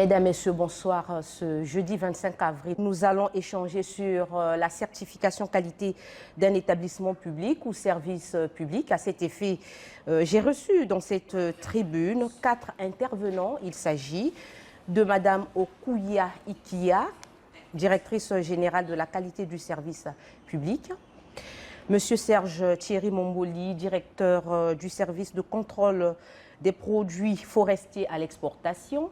Mesdames, Messieurs, bonsoir. Ce jeudi 25 avril, nous allons échanger sur la certification qualité d'un établissement public ou service public. À cet effet, j'ai reçu dans cette tribune 4 intervenants. Il s'agit de Madame Okuya Ikia, directrice générale de la qualité du service public. Monsieur Serge Thierry Momboli, directeur du service de contrôle des produits forestiers à l'exportation.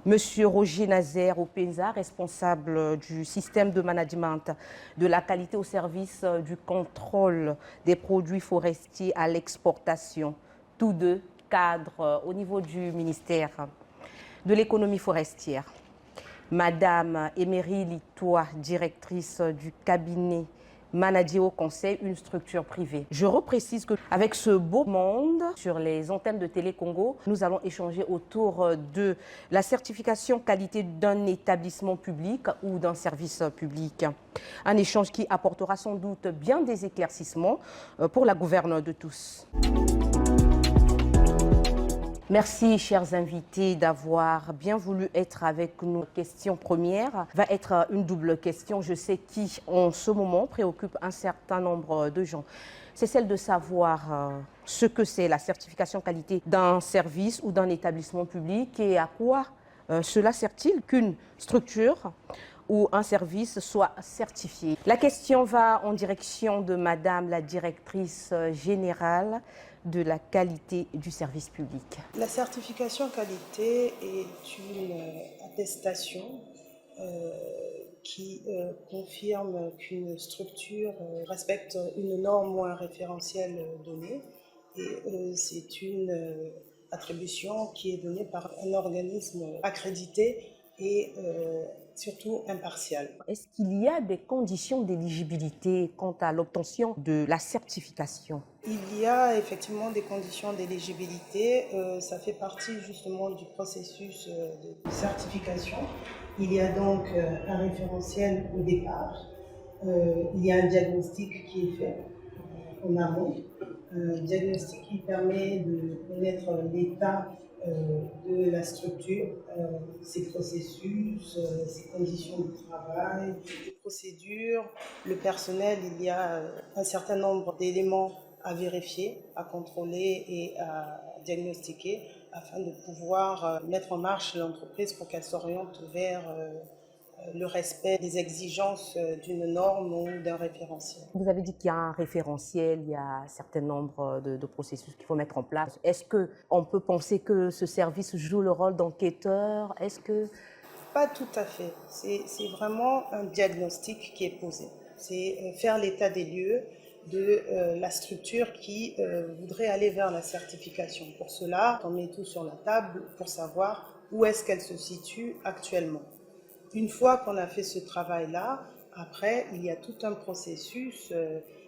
Monsieur Roger Nazaire Openza, responsable du système de management de la qualité au service du contrôle des produits forestiers à l'exportation. Tous deux cadres au niveau du ministère de l'économie forestière. Madame Emery Litois, directrice du cabinet manager au conseil, une structure privée. Je reprécise qu'avec ce beau monde sur les antennes de Télé Congo, nous allons échanger autour de la certification qualité d'un établissement public ou d'un service public. Un échange qui apportera sans doute bien des éclaircissements pour la gouverne de tous. Merci, chers invités, d'avoir bien voulu être avec nous. Question première va être une double question. Je sais qui, en ce moment, préoccupe un certain nombre de gens. C'est celle de savoir ce que c'est la certification qualité d'un service ou d'un établissement public et à quoi cela sert-il qu'une structure ou un service soit certifié. La question va en direction de Madame la directrice générale de la qualité du service public. La certification qualité est une attestation qui confirme qu'une structure respecte une norme ou un référentiel donné. Et c'est une attribution qui est donnée par un organisme accrédité et surtout impartial. Est-ce qu'il y a des conditions d'éligibilité quant à l'obtention de la certification? Il y a effectivement des conditions d'éligibilité. Ça fait partie justement du processus de certification. Il y a donc un référentiel au départ. Il y a un diagnostic qui est fait en amont. Un diagnostic qui permet de connaître l'état de la structure, ses processus, ses conditions de travail, les procédures, le personnel. Il y a un certain nombre d'éléments à vérifier, à contrôler et à diagnostiquer afin de pouvoir mettre en marche l'entreprise pour qu'elle s'oriente vers le respect des exigences d'une norme ou d'un référentiel. Vous avez dit qu'il y a un référentiel, il y a un certain nombre de processus qu'il faut mettre en place. Est-ce qu'on peut penser que ce service joue le rôle d'enquêteur? Pas tout à fait. C'est vraiment un diagnostic qui est posé. C'est faire l'état des lieux de la structure qui voudrait aller vers la certification. Pour cela, on met tout sur la table pour savoir où est-ce qu'elle se situe actuellement. Une fois qu'on a fait ce travail-là, après, il y a tout un processus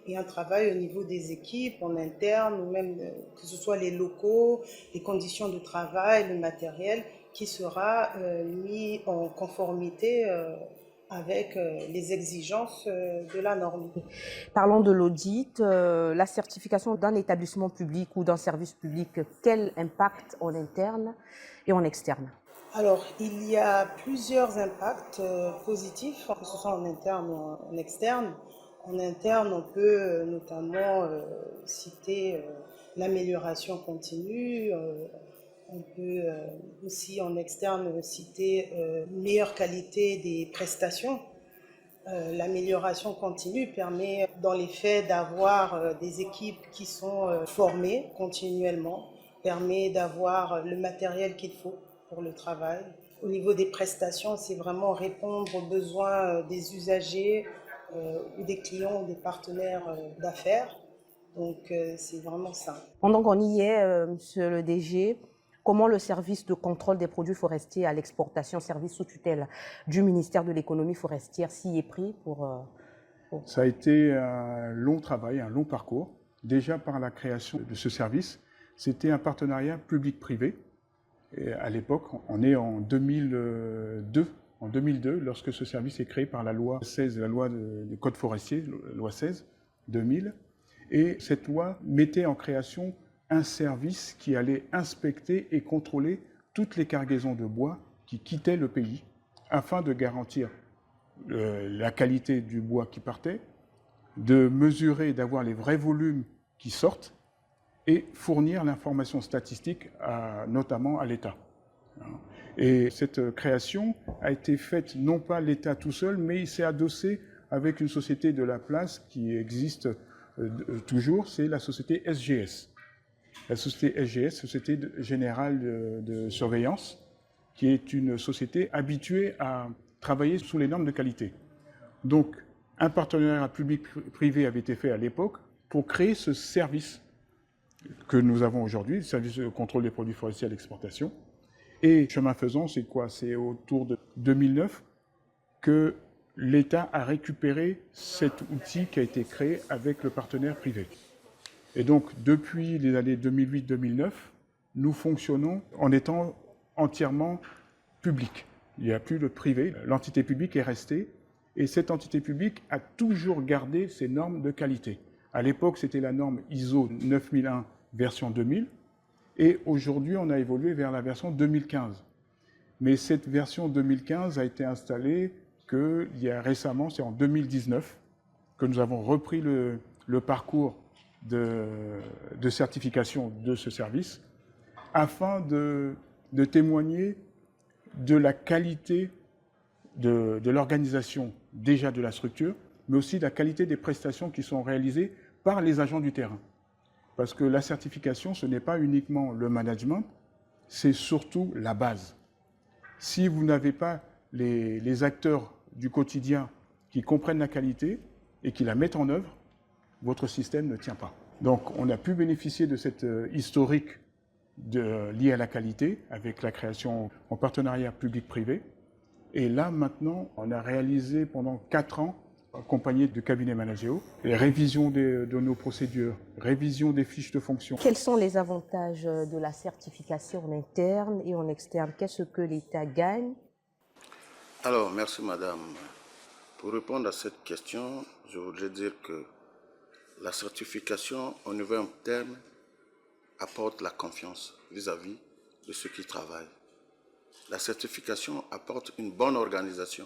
et un travail au niveau des équipes, en interne, ou même que ce soit les locaux, les conditions de travail, le matériel, qui sera mis en conformité avec les exigences de la norme. Parlons de l'audit, la certification d'un établissement public ou d'un service public, quel impact en interne et en externe? Alors, il y a plusieurs impacts positifs, que ce soit en interne ou en externe. En interne, on peut notamment citer l'amélioration continue. On peut aussi en externe citer une meilleure qualité des prestations. L'amélioration continue permet dans les faits d'avoir des équipes qui sont formées continuellement, permet d'avoir le matériel qu'il faut pour le travail. Au niveau des prestations, c'est vraiment répondre aux besoins des usagers ou des clients ou des partenaires d'affaires. Donc c'est vraiment ça. Pendant qu'on y est, Monsieur le DG, comment le service de contrôle des produits forestiers à l'exportation, service sous tutelle du ministère de l'économie forestière, s'y est pris pour... Ça a été un long travail, un long parcours. Déjà par la création de ce service, c'était un partenariat public-privé. Et à l'époque, on est en 2002. En 2002, lorsque ce service est créé par la loi 16, la loi du Code forestier, loi 16, 2000. Et cette loi mettait en création un service qui allait inspecter et contrôler toutes les cargaisons de bois qui quittaient le pays afin de garantir la qualité du bois qui partait, de mesurer, d'avoir les vrais volumes qui sortent et fournir l'information statistique notamment à l'État. Et cette création a été faite non pas l'État tout seul, mais il s'est adossé avec une société de la place qui existe toujours, c'est la société SGS. La société SGS, Société Générale de Surveillance, qui est une société habituée à travailler sous les normes de qualité. Donc, un partenariat public-privé avait été fait à l'époque pour créer ce service que nous avons aujourd'hui, le service de contrôle des produits forestiers à l'exportation. Et chemin faisant, c'est quoi? C'est autour de 2009 que l'État a récupéré cet outil qui a été créé avec le partenaire privé. Et donc, depuis les années 2008-2009, nous fonctionnons en étant entièrement public. Il n'y a plus de privé. L'entité publique est restée. Et cette entité publique a toujours gardé ses normes de qualité. À l'époque, c'était la norme ISO 9001 version 2000. Et aujourd'hui, on a évolué vers la version 2015. Mais cette version 2015 a été installée qu'il y a récemment, c'est en 2019, que nous avons repris le parcours de certification de ce service afin de témoigner de la qualité de l'organisation déjà de la structure, mais aussi de la qualité des prestations qui sont réalisées par les agents du terrain. Parce que la certification, ce n'est pas uniquement le management, c'est surtout la base. Si vous n'avez pas les acteurs du quotidien qui comprennent la qualité et qui la mettent en œuvre, votre système ne tient pas. Donc on a pu bénéficier de cette historique liée à la qualité avec la création en partenariat public-privé. Et là, maintenant, on a réalisé pendant 4 ans, accompagné de cabinets managériaux, les révisions de nos procédures, révision des fiches de fonction. Quels sont les avantages de la certification en interne et en externe? Qu'est-ce que l'État gagne? Alors, merci madame. Pour répondre à cette question, je voudrais dire que la certification au niveau interne apporte la confiance vis-à-vis de ceux qui travaillent. La certification apporte une bonne organisation.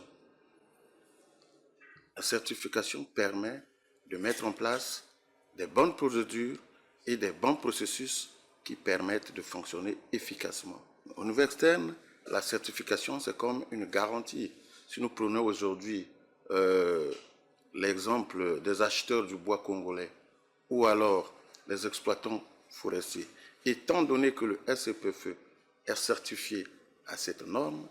La certification permet de mettre en place des bonnes procédures et des bons processus qui permettent de fonctionner efficacement. Au niveau externe, la certification, c'est comme une garantie. Si nous prenons aujourd'hui l'exemple des acheteurs du bois congolais ou alors les exploitants forestiers, étant donné que le SCPFE est certifié à cette norme,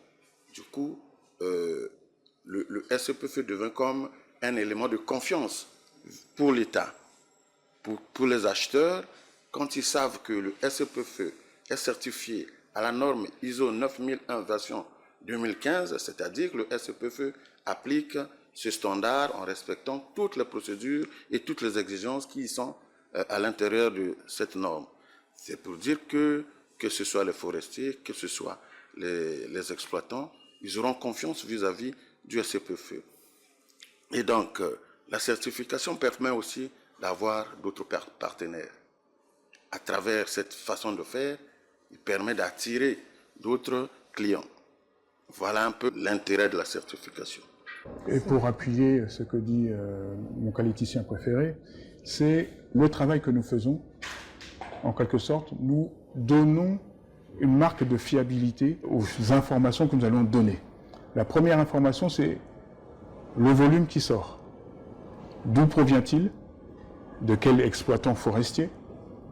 du coup, le SCPFE devient comme un élément de confiance pour l'État. Pour les acheteurs, quand ils savent que le SCPFE est certifié à la norme ISO 9001 version 2015, c'est-à-dire que le SCPFE applique ce standard en respectant toutes les procédures et toutes les exigences qui sont à l'intérieur de cette norme. C'est pour dire que ce soit les forestiers, que ce soit les exploitants, ils auront confiance vis-à-vis du SCPFE. Et donc, la certification permet aussi d'avoir d'autres partenaires. À travers cette façon de faire, il permet d'attirer d'autres clients. Voilà un peu l'intérêt de la certification. Et pour appuyer ce que dit mon qualiticien préféré, c'est le travail que nous faisons. En quelque sorte, nous donnons une marque de fiabilité aux informations que nous allons donner. La première information, c'est le volume qui sort. D'où provient-il? De quel exploitant forestier?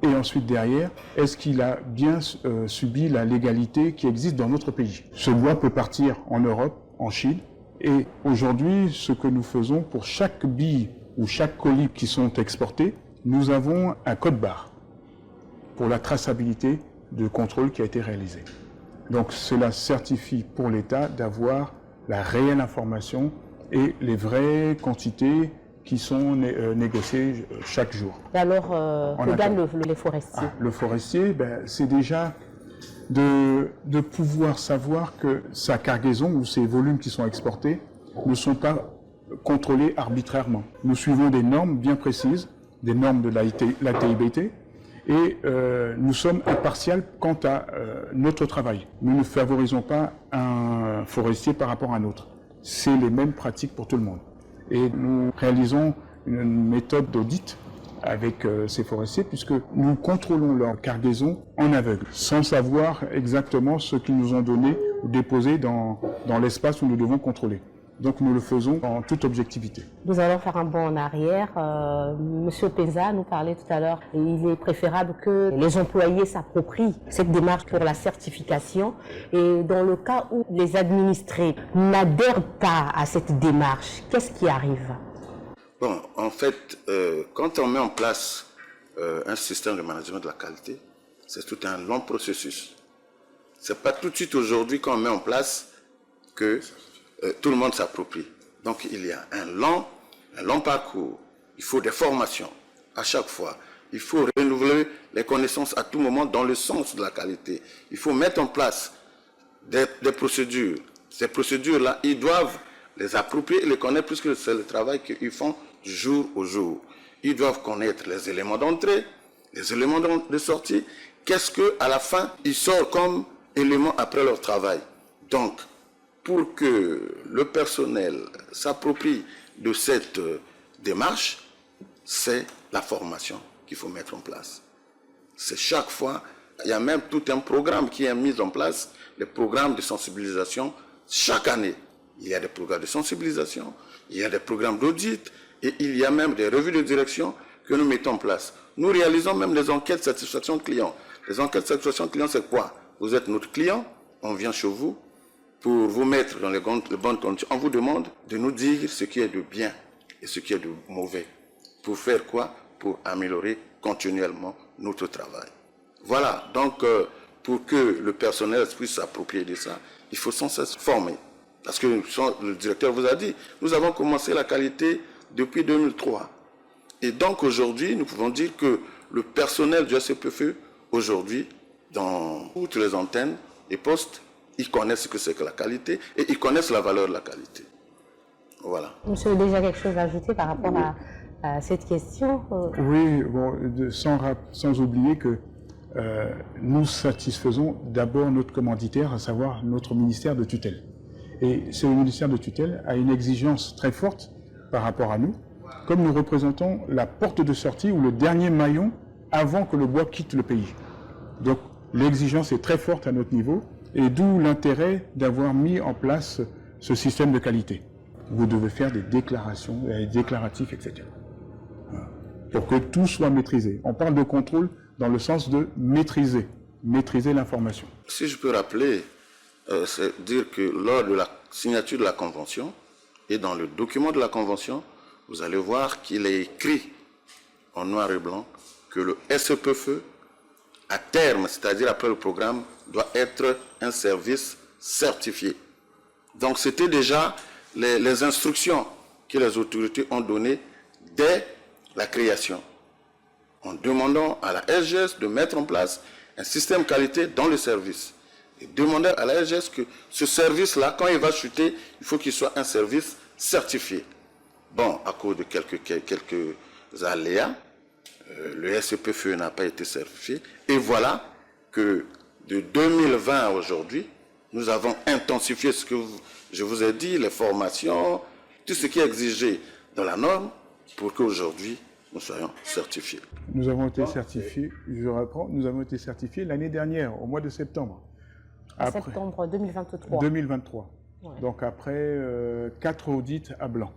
Et ensuite, derrière, est-ce qu'il a bien subi la légalité qui existe dans notre pays? Ce bois peut partir en Europe, en Chine. Et aujourd'hui, ce que nous faisons pour chaque bille ou chaque colis qui sont exportés, nous avons un code barre pour la traçabilité de contrôle qui a été réalisé. Donc cela certifie pour l'État d'avoir la réelle information et les vraies quantités qui sont négociées chaque jour. Et alors, que gagnent les forestiers? Le forestier, c'est déjà de pouvoir savoir que sa cargaison ou ses volumes qui sont exportés ne sont pas contrôlés arbitrairement. Nous suivons des normes bien précises, des normes de la TIBT, Et nous sommes impartials quant à notre travail. Nous ne favorisons pas un forestier par rapport à un autre. C'est les mêmes pratiques pour tout le monde. Et nous réalisons une méthode d'audit avec ces forestiers, puisque nous contrôlons leur cargaison en aveugle, sans savoir exactement ce qu'ils nous ont donné ou déposé dans l'espace où nous devons contrôler. Donc nous le faisons en toute objectivité. Nous allons faire un bond en arrière. Monsieur Penza nous parlait tout à l'heure. Il est préférable que les employés s'approprient cette démarche pour la certification. Et dans le cas où les administrés n'adhèrent pas à cette démarche, qu'est-ce qui arrive? Bon, en fait, quand on met en place un système de management de la qualité, c'est tout un long processus. C'est pas tout de suite aujourd'hui qu'on met en place que tout le monde s'approprie. Donc il y a un long parcours. Il faut des formations à chaque fois. Il faut renouveler les connaissances à tout moment dans le sens de la qualité. Il faut mettre en place des procédures. Ces procédures-là, ils doivent les approprier et les connaître puisque c'est le travail qu'ils font du jour au jour. Ils doivent connaître les éléments d'entrée, les éléments de sortie. Qu'est-ce qu'à la fin, ils sortent comme éléments après leur travail. Donc, pour que le personnel s'approprie de cette démarche, c'est la formation qu'il faut mettre en place. C'est chaque fois, il y a même tout un programme qui est mis en place, les programmes de sensibilisation. Chaque année, il y a des programmes de sensibilisation, il y a des programmes d'audit et il y a même des revues de direction que nous mettons en place. Nous réalisons même les enquêtes de satisfaction de clients. Les enquêtes de satisfaction de clients, c'est quoi? Vous êtes notre client, on vient chez vous, pour vous mettre dans les bonnes conditions, on vous demande de nous dire ce qui est de bien et ce qui est de mauvais. Pour faire quoi? Pour améliorer continuellement notre travail. Voilà, donc pour que le personnel puisse s'approprier de ça, il faut sans cesse former. Parce que le directeur vous a dit, nous avons commencé la qualité depuis 2003. Et donc aujourd'hui, nous pouvons dire que le personnel du SCPFE, aujourd'hui, dans toutes les antennes et postes, ils connaissent ce que c'est que la qualité et ils connaissent la valeur de la qualité. Voilà. Monsieur, déjà quelque chose à ajouter par rapport à cette question? Oui, bon, sans oublier que nous satisfaisons d'abord notre commanditaire, à savoir notre ministère de tutelle. Et ce ministère de tutelle a une exigence très forte par rapport à nous, comme nous représentons la porte de sortie ou le dernier maillon avant que le bois quitte le pays. Donc l'exigence est très forte à notre niveau. Et d'où l'intérêt d'avoir mis en place ce système de qualité. Vous devez faire des déclarations, des déclaratifs, etc. Pour que tout soit maîtrisé. On parle de contrôle dans le sens de maîtriser l'information. Si je peux rappeler, c'est dire que lors de la signature de la convention et dans le document de la convention, vous allez voir qu'il est écrit en noir et blanc que le SCPFE, à terme, c'est-à-dire après le programme, doit être un service certifié. Donc c'était déjà les instructions que les autorités ont données dès la création, en demandant à la SGS de mettre en place un système qualité dans le service. Et demander à la SGS que ce service-là, quand il va chuter, il faut qu'il soit un service certifié. Bon, à cause de quelques aléas, le SCPFE n'a pas été certifié. Et voilà que de 2020 à aujourd'hui, nous avons intensifié ce que je vous ai dit, les formations, tout ce qui est exigé dans la norme pour qu'aujourd'hui, nous soyons certifiés. Nous avons été certifiés, je reprends, nous avons été certifiés l'année dernière, au mois de septembre. Septembre 2023. 2023. Ouais. Donc après 4 audits à blanc.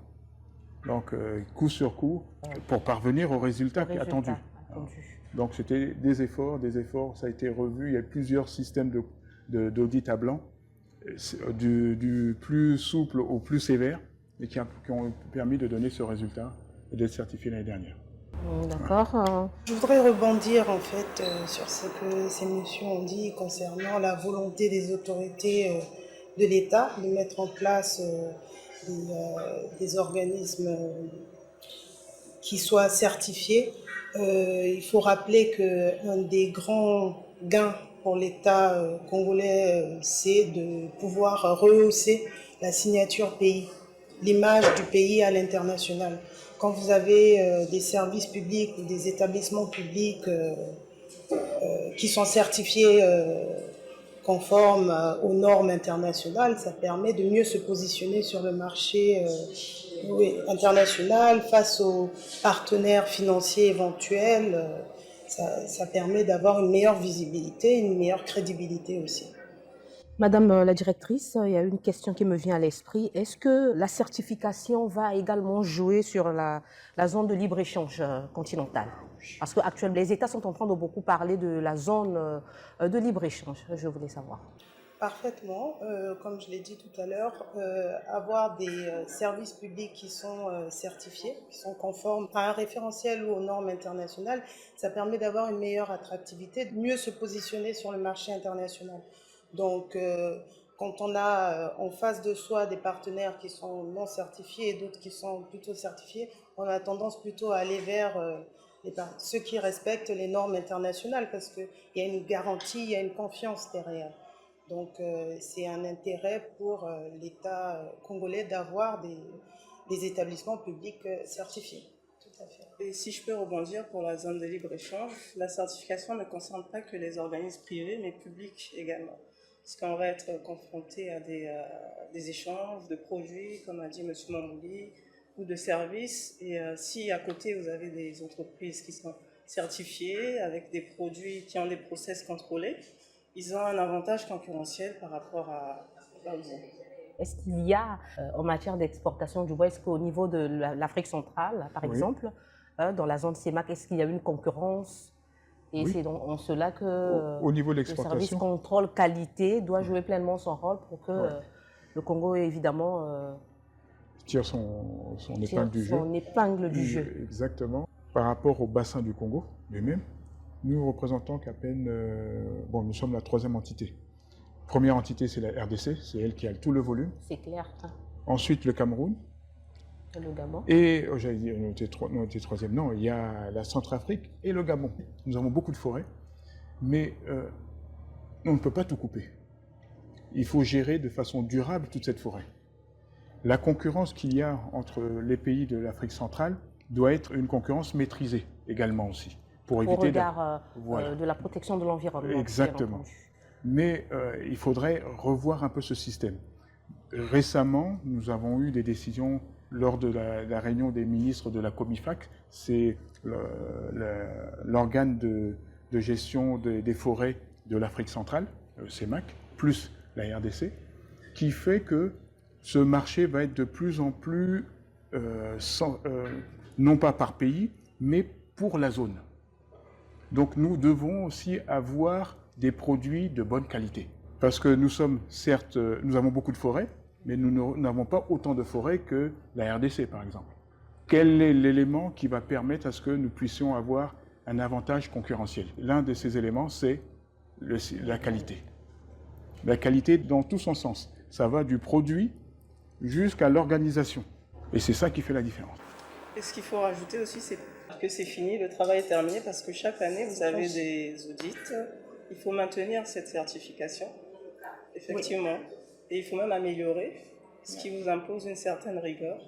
Donc coup sur coup, pour parvenir au résultat attendu. Donc c'était des efforts, ça a été revu, il y a plusieurs systèmes d'audit à blanc, du plus souple au plus sévère, et qui ont permis de donner ce résultat et d'être certifié l'année dernière. D'accord. Je voudrais rebondir en fait sur ce que ces messieurs ont dit concernant la volonté des autorités de l'État de mettre en place des organismes qui soient certifiés. Il faut rappeler qu'un des grands gains pour l'État congolais, c'est de pouvoir rehausser la signature pays, l'image du pays à l'international. Quand vous avez des services publics ou des établissements publics qui sont certifiés conformes aux normes internationales, ça permet de mieux se positionner sur le marché international face aux partenaires financiers éventuels. Ça permet d'avoir une meilleure visibilité, une meilleure crédibilité aussi. Madame la directrice, il y a une question qui me vient à l'esprit. Est-ce que la certification va également jouer sur la zone de libre-échange continentale? Parce qu'actuellement, les États sont en train de beaucoup parler de la zone de libre-échange. Je voulais savoir. Parfaitement. Comme je l'ai dit tout à l'heure, avoir des services publics qui sont certifiés, qui sont conformes à un référentiel ou aux normes internationales, ça permet d'avoir une meilleure attractivité, de mieux se positionner sur le marché international. Donc, quand on a en face de soi des partenaires qui sont non certifiés et d'autres qui sont plutôt certifiés, on a tendance plutôt à aller vers ceux qui respectent les normes internationales parce qu'il y a une garantie, il y a une confiance derrière. Donc, c'est un intérêt pour l'État congolais d'avoir des établissements publics certifiés. Tout à fait. Et si je peux rebondir pour la zone de libre-échange, la certification ne concerne pas que les organismes privés, mais publics également. Parce qu'on va être confronté à des échanges de produits, comme a dit M. Mambouli, ou de services. Et si à côté, vous avez des entreprises qui sont certifiées, avec des produits qui ont des process contrôlés, ils ont un avantage concurrentiel par rapport à vous. Est-ce qu'il y a, en matière d'exportation du bois, est-ce qu'au niveau de l'Afrique centrale, par exemple, dans la zone CEMAC, est-ce qu'il y a une concurrence? Et c'est en cela que au niveau de le service l'exportation, contrôle qualité doit jouer pleinement son rôle pour que le Congo, évidemment, tire son épingle du jeu. Son épingle du jeu. Exactement. Par rapport au bassin du Congo lui-même, nous représentons qu'à peine, nous sommes la troisième entité. Première entité, c'est la RDC, c'est elle qui a tout le volume. C'est clair. Ensuite, le Cameroun. Et le Gabon. Et, j'allais dire, on était troisième, non, il y a la Centrafrique et le Gabon. Nous avons beaucoup de forêts, mais on ne peut pas tout couper. Il faut gérer de façon durable toute cette forêt. La concurrence qu'il y a entre les pays de l'Afrique centrale doit être une concurrence maîtrisée également aussi. Pour éviter regard de la protection de l'environnement. Exactement. Mais il faudrait revoir un peu ce système. Récemment, nous avons eu des décisions lors de la réunion des ministres de la COMIFAC, c'est l'organe de gestion des forêts de l'Afrique centrale, CEMAC, plus la RDC, qui fait que ce marché va être de plus en plus, non pas par pays, mais pour la zone. Donc nous devons aussi avoir des produits de bonne qualité. Parce que nous sommes, certes, nous avons beaucoup de forêts, mais nous n'avons pas autant de forêts que la RDC, par exemple. Quel est l'élément qui va permettre à ce que nous puissions avoir un avantage concurrentiel? L'un de ces éléments, c'est la qualité. La qualité dans tout son sens. Ça va du produit jusqu'à l'organisation. Et c'est ça qui fait la différence. Et ce qu'il faut rajouter aussi, c'est que c'est fini, le travail est terminé, parce que chaque année, vous avez des audits. Il faut maintenir cette certification, effectivement. Oui. Et il faut même améliorer, ce qui vous impose une certaine rigueur.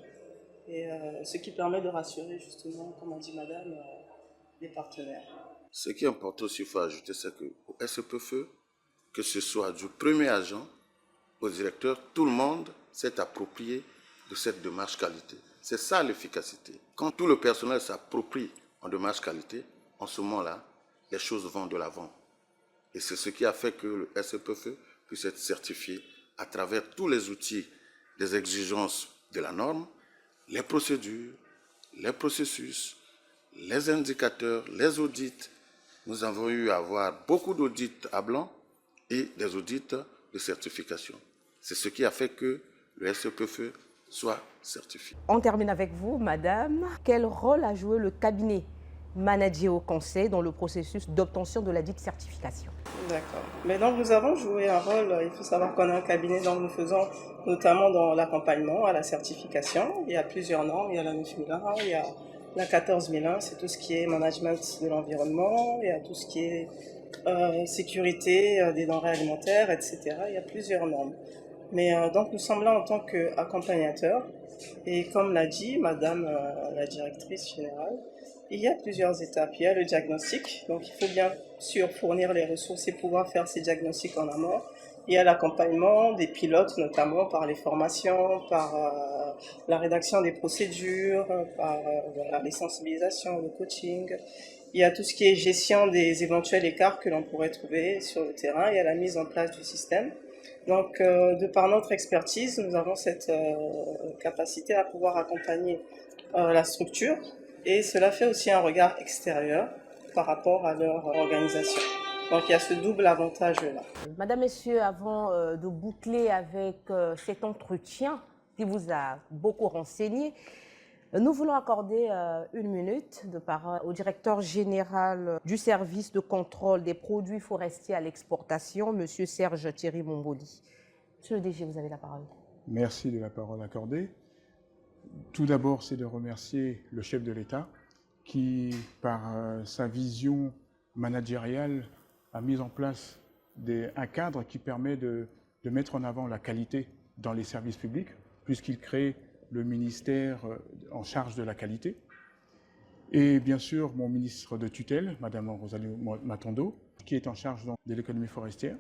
Et ce qui permet de rassurer, justement, comme a dit madame, les partenaires. Ce qui est important aussi, il faut ajouter, c'est qu'au SEPFE, que ce soit du premier agent au directeur, tout le monde s'est approprié de cette démarche qualité. C'est ça l'efficacité. Quand tout le personnel s'approprie en démarche qualité, en ce moment-là, les choses vont de l'avant. Et c'est ce qui a fait que le SEPFE puisse être certifié à travers tous les outils des exigences de la norme, les procédures, les processus, les indicateurs, les audits. Nous avons eu à avoir beaucoup d'audits à blanc et des audits de certification. C'est ce qui a fait que le SEPFE soit certifié. On termine avec vous, madame. Quel rôle a joué le cabinet manager au conseil dans le processus d'obtention de la dite certification? D'accord. Mais donc nous avons joué un rôle, il faut savoir qu'on a un cabinet dont nous faisons notamment dans l'accompagnement à la certification. Il y a plusieurs normes, il y a la 9001, il y a la 14001, c'est tout ce qui est management de l'environnement, il y a tout ce qui est sécurité des denrées alimentaires, etc. Il y a plusieurs normes. Mais donc nous sommes là en tant qu'accompagnateurs et comme l'a dit madame la directrice générale, Il y a plusieurs étapes. Il y a le diagnostic, donc il faut bien sûr fournir les ressources et pouvoir faire ces diagnostics en amont. Il y a l'accompagnement des pilotes, notamment par les formations, par la rédaction des procédures, par voilà, les sensibilisations, le coaching. Il y a tout ce qui est gestion des éventuels écarts que l'on pourrait trouver sur le terrain. Il y a la mise en place du système. Donc, de par notre expertise, nous avons cette capacité à pouvoir accompagner la structure et cela fait aussi un regard extérieur par rapport à leur organisation. Donc, il y a ce double avantage-là. Madame, Messieurs, avant de boucler avec cet entretien qui vous a beaucoup renseigné, nous voulons accorder 1 minute de parole au directeur général du service de contrôle des produits forestiers à l'exportation, Monsieur Serge Thierry Momboli. Monsieur le DG, vous avez la parole. Merci de la parole accordée. Tout d'abord, c'est de remercier le chef de l'État qui, par sa vision managériale, a mis en place un cadre qui permet de mettre en avant la qualité dans les services publics, puisqu'il crée le ministère en charge de la qualité. Et bien sûr, mon ministre de tutelle, Madame Rosalie Matondo, qui est en charge de l'économie forestière,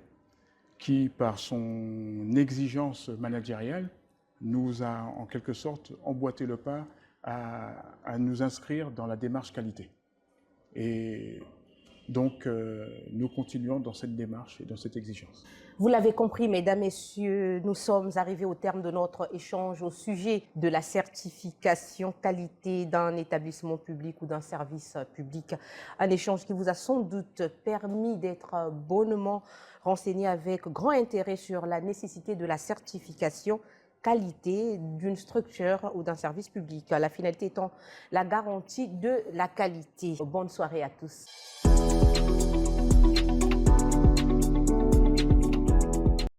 qui, par son exigence managériale, nous a en quelque sorte emboîté le pas à nous inscrire dans la démarche qualité. Et donc, nous continuons dans cette démarche et dans cette exigence. Vous l'avez compris, mesdames, messieurs, nous sommes arrivés au terme de notre échange au sujet de la certification qualité d'un établissement public ou d'un service public. Un échange qui vous a sans doute permis d'être bonnement renseigné avec grand intérêt sur la nécessité de la certification qualité d'une structure ou d'un service public. La finalité étant la garantie de la qualité. Bonne soirée à tous.